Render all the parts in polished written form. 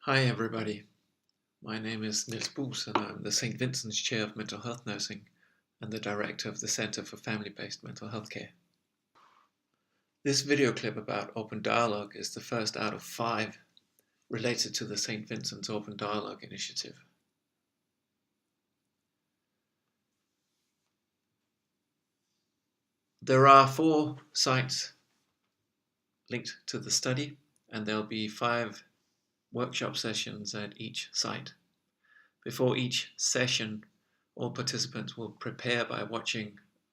Hi everybody, my name is Niels Buus and I'm the St. Vincent's Chair of Mental Health Nursing and the Director of the Center for Family-Based Mental Health Care. This video clip about Open Dialogue is the first out of 5 related to the St. Vincent's Open Dialogue initiative. There are 4 sites linked to the study and there'll be 5 workshop sessions at each site. Before each session, all participants will prepare by watching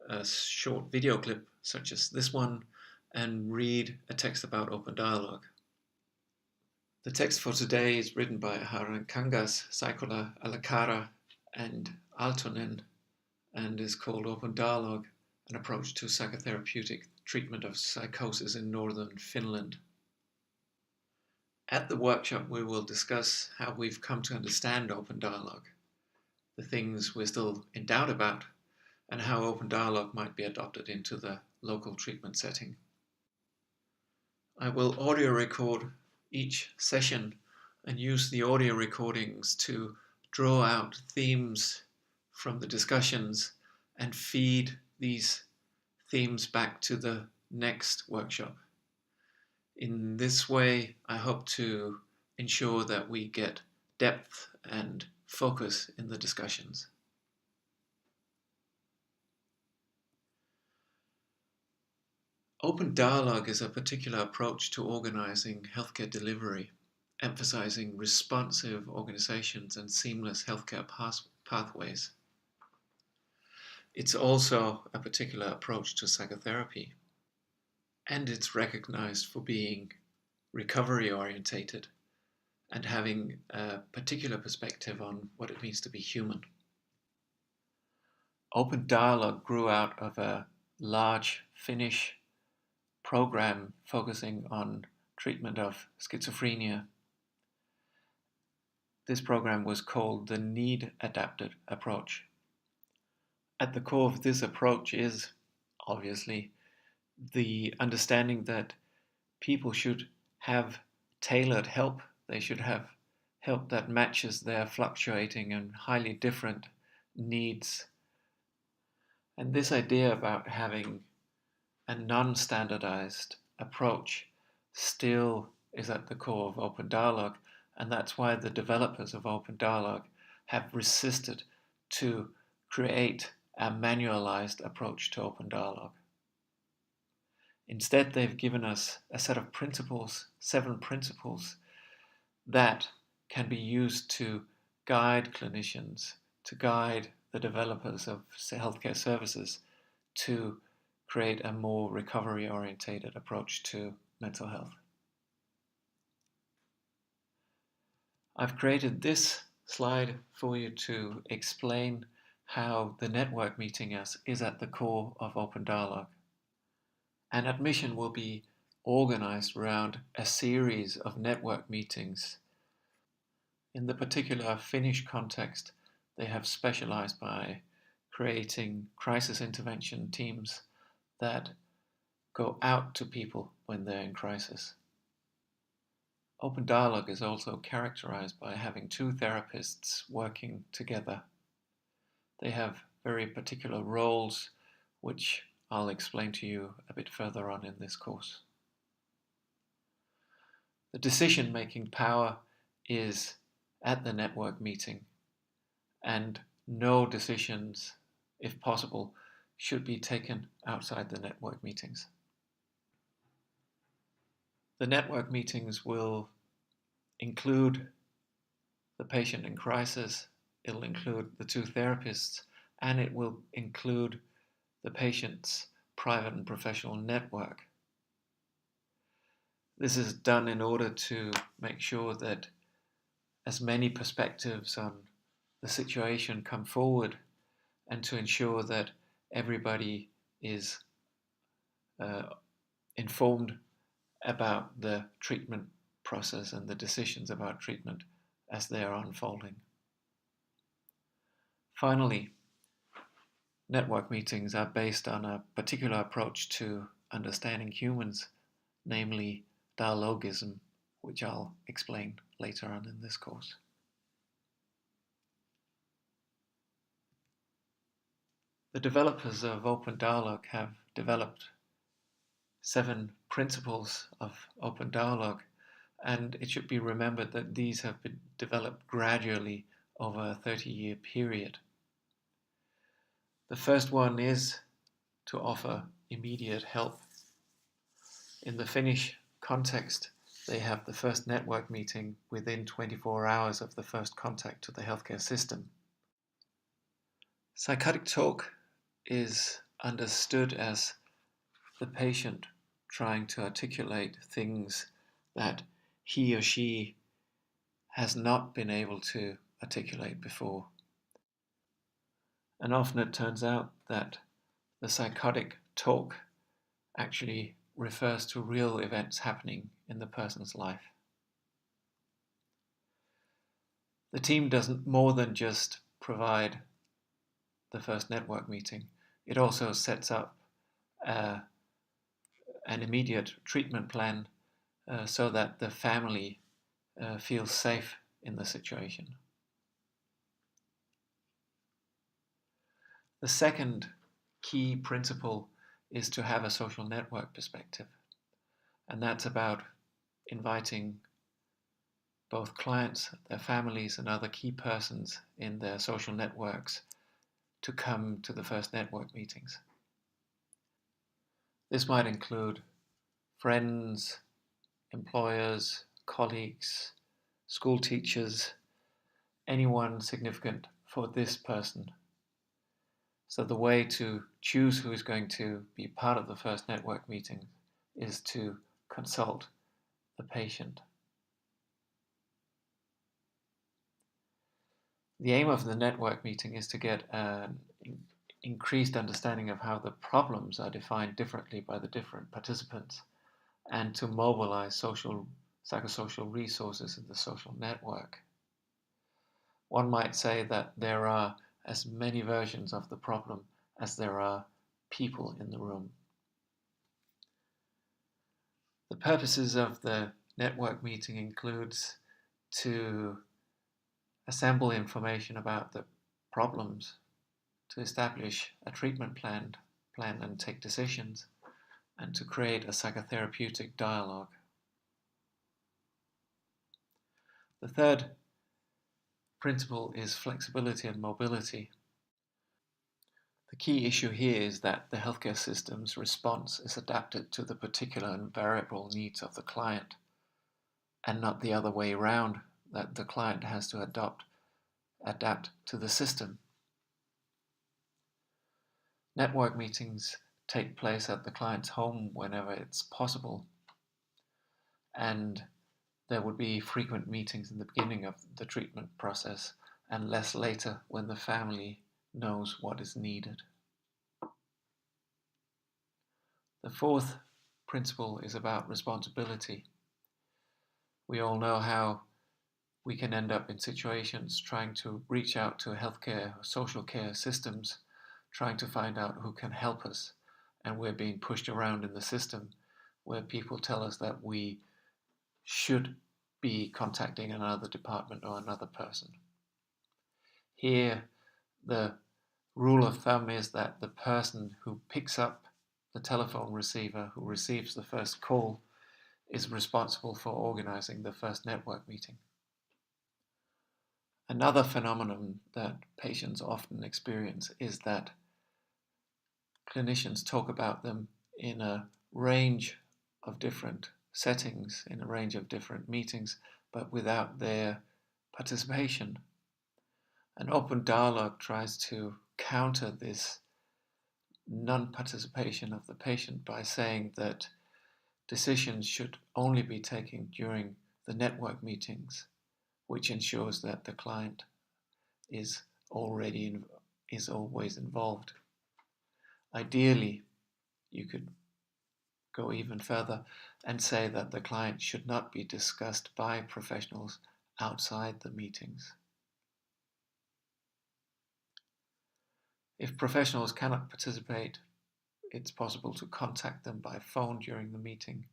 a short video clip such as this one and read a text about Open Dialogue. The text for today is written by Harankangas, Saikola, Alakara and Aaltonen and is called Open Dialogue, an approach to psychotherapeutic treatment of psychosis in northern Finland. At the workshop, we will discuss how we've come to understand Open Dialogue, the things we're still in doubt about, and how Open Dialogue might be adopted into the local treatment setting. I will audio record each session and use the audio recordings to draw out themes from the discussions and feed these themes back to the next workshop. In this way, I hope to ensure that we get depth and focus in the discussions. Open dialogue is a particular approach to organizing healthcare delivery, emphasizing responsive organizations and seamless healthcare pathways. It's also a particular approach to psychotherapy, and it's recognized for being recovery-orientated and having a particular perspective on what it means to be human. Open dialogue grew out of a large Finnish program focusing on treatment of schizophrenia. This program was called the need-adapted approach. At the core of this approach is, obviously, the understanding that people should have tailored help. They should have help that matches their fluctuating and highly different needs. And this idea about having a non-standardized approach still is at the core of Open Dialogue, and that's why the developers of Open Dialogue have resisted to create a manualized approach to Open Dialogue. Instead, they've given us a set of principles, 7 principles, that can be used to guide clinicians, to guide the developers of healthcare services to create a more recovery-orientated approach to mental health. I've created this slide for you to explain how the network meeting is at the core of Open Dialogue. An admission will be organized around a series of network meetings. In the particular Finnish context, they have specialized by creating crisis intervention teams that go out to people when they're in crisis. Open dialogue is also characterized by having 2 therapists working together. They have very particular roles, which I'll explain to you a bit further on in this course. The decision-making power is at the network meeting, and no decisions, if possible, should be taken outside the network meetings. The network meetings will include the patient in crisis, it'll include the 2 therapists, and it will include the patient's private and professional network. This is done in order to make sure that as many perspectives on the situation come forward and to ensure that everybody is informed about the treatment process and the decisions about treatment as they are unfolding. Finally, network meetings are based on a particular approach to understanding humans, namely dialogism, which I'll explain later on in this course. The developers of Open Dialogue have developed 7 principles of open dialogue, and it should be remembered that these have been developed gradually over a 30-year period. The first one is to offer immediate help. In the Finnish context, they have the first network meeting within 24 hours of the first contact to the healthcare system. Psychotic talk is understood as the patient trying to articulate things that he or she has not been able to articulate before. And often it turns out that the psychotic talk actually refers to real events happening in the person's life. The team doesn't more than just provide the first network meeting. It also sets up an immediate treatment plan so that the family feels safe in the situation. The second key principle is to have a social network perspective, and that's about inviting both clients, their families, and other key persons in their social networks to come to the first network meetings. This might include friends, employers, colleagues, school teachers, anyone significant for this person. So the way to choose who is going to be part of the first network meeting is to consult the patient. The aim of the network meeting is to get an increased understanding of how the problems are defined differently by the different participants, and to mobilize psychosocial resources in the social network. One might say that there are as many versions of the problem as there are people in the room. The purposes of the network meeting includes to assemble information about the problems, to establish a treatment plan and take decisions, and to create a psychotherapeutic dialogue. The third principle is flexibility and mobility. The key issue here is that the healthcare system's response is adapted to the particular and variable needs of the client, and not the other way around, that the client has to adapt to the system. Network meetings take place at the client's home whenever it's possible, and there would be frequent meetings in the beginning of the treatment process and less later when the family knows what is needed. The fourth principle is about responsibility. We all know how we can end up in situations trying to reach out to healthcare or social care systems, trying to find out who can help us, and we're being pushed around in the system where people tell us that we should be contacting another department or another person. Here, the rule of thumb is that the person who picks up the telephone receiver, who receives the first call, is responsible for organizing the first network meeting. Another phenomenon that patients often experience is that clinicians talk about them in a range of different settings, in a range of different meetings, but without their participation. An open dialogue tries to counter this non-participation of the patient by saying that decisions should only be taken during the network meetings, which ensures that the client is always involved. Ideally, you could go even further and say that the client should not be discussed by professionals outside the meetings. If professionals cannot participate, it's possible to contact them by phone during the meeting.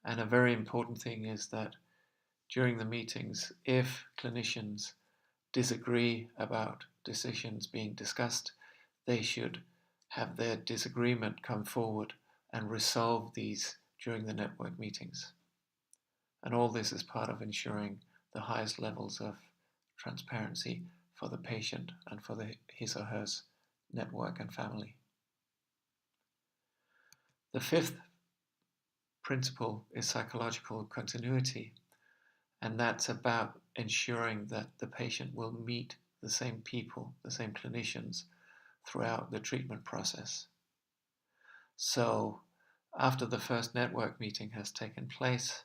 And a very important thing is that during the meetings, if clinicians disagree about decisions being discussed, they should have their disagreement come forward and resolve these during the network meetings. And all this is part of ensuring the highest levels of transparency for the patient and for his or her network and family. The fifth principle is psychological continuity, and that's about ensuring that the patient will meet the same people, the same clinicians throughout the treatment process. So after the first network meeting has taken place,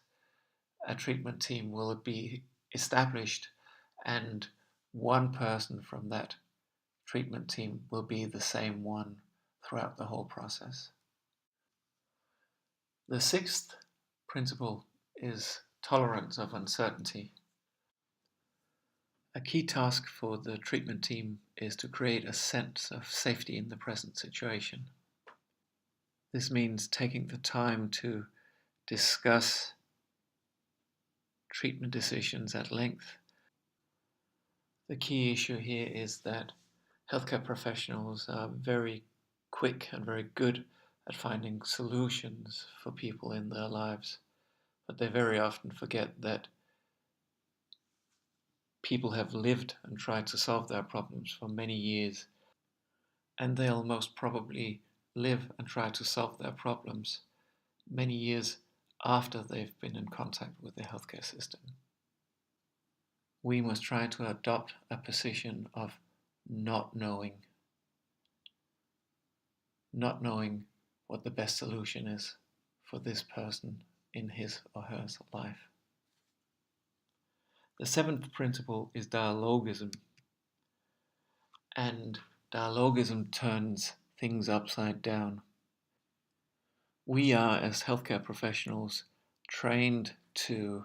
a treatment team will be established, and one person from that treatment team will be the same one throughout the whole process. The sixth principle is tolerance of uncertainty. A key task for the treatment team is to create a sense of safety in the present situation. This means taking the time to discuss treatment decisions at length. The key issue here is that healthcare professionals are very quick and very good at finding solutions for people in their lives, but they very often forget that people have lived and tried to solve their problems for many years, and they'll most probably live and try to solve their problems many years after they've been in contact with the healthcare system. We must try to adopt a position of not knowing what the best solution is for this person in his or her life. The seventh principle is dialogism, and dialogism turns things upside down. We are, as healthcare professionals, trained to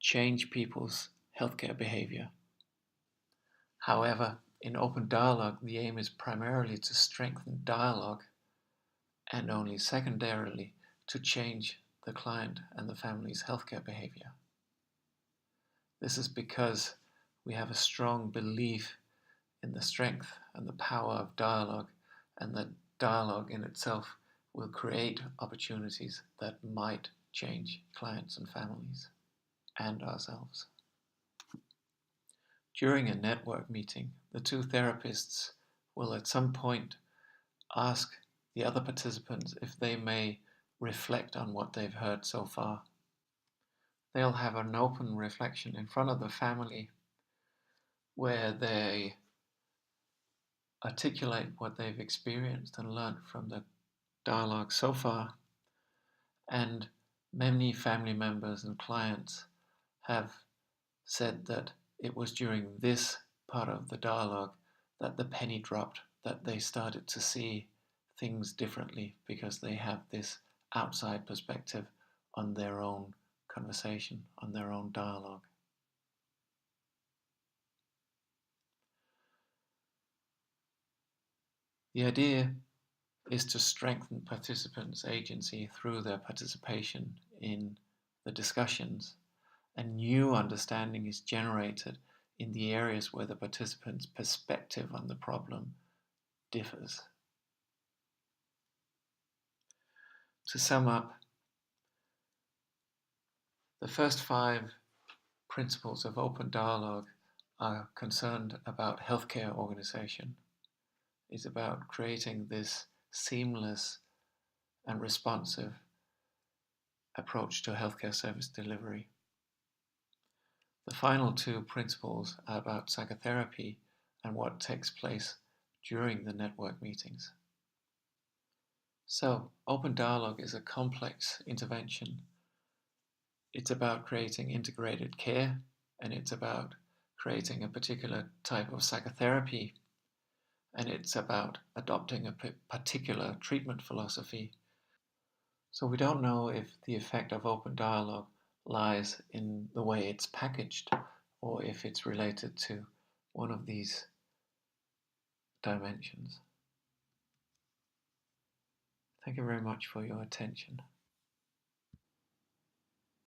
change people's healthcare behavior. However, in open dialogue, the aim is primarily to strengthen dialogue and only secondarily to change the client and the family's healthcare behavior. This is because we have a strong belief in the strength and the power of dialogue, and that dialogue in itself will create opportunities that might change clients and families and ourselves. During a network meeting, the two therapists will at some point ask the other participants if they may reflect on what they've heard so far. They'll have an open reflection in front of the family where they articulate what they've experienced and learned from the dialogue so far. And many family members and clients have said that it was during this part of the dialogue that the penny dropped, that they started to see things differently because they have this outside perspective on their own conversation, on their own dialogue. The idea is to strengthen participants' agency through their participation in the discussions. A new understanding is generated in the areas where the participants' perspective on the problem differs. To sum up, the first 5 principles of open dialogue are concerned about healthcare organization. It's about creating this seamless and responsive approach to healthcare service delivery. The final 2 principles are about psychotherapy and what takes place during the network meetings. So, open dialogue is a complex intervention. It's about creating integrated care, and it's about creating a particular type of psychotherapy, and it's about adopting a particular treatment philosophy. So we don't know if the effect of open dialogue lies in the way it's packaged, or if it's related to one of these dimensions. Thank you very much for your attention.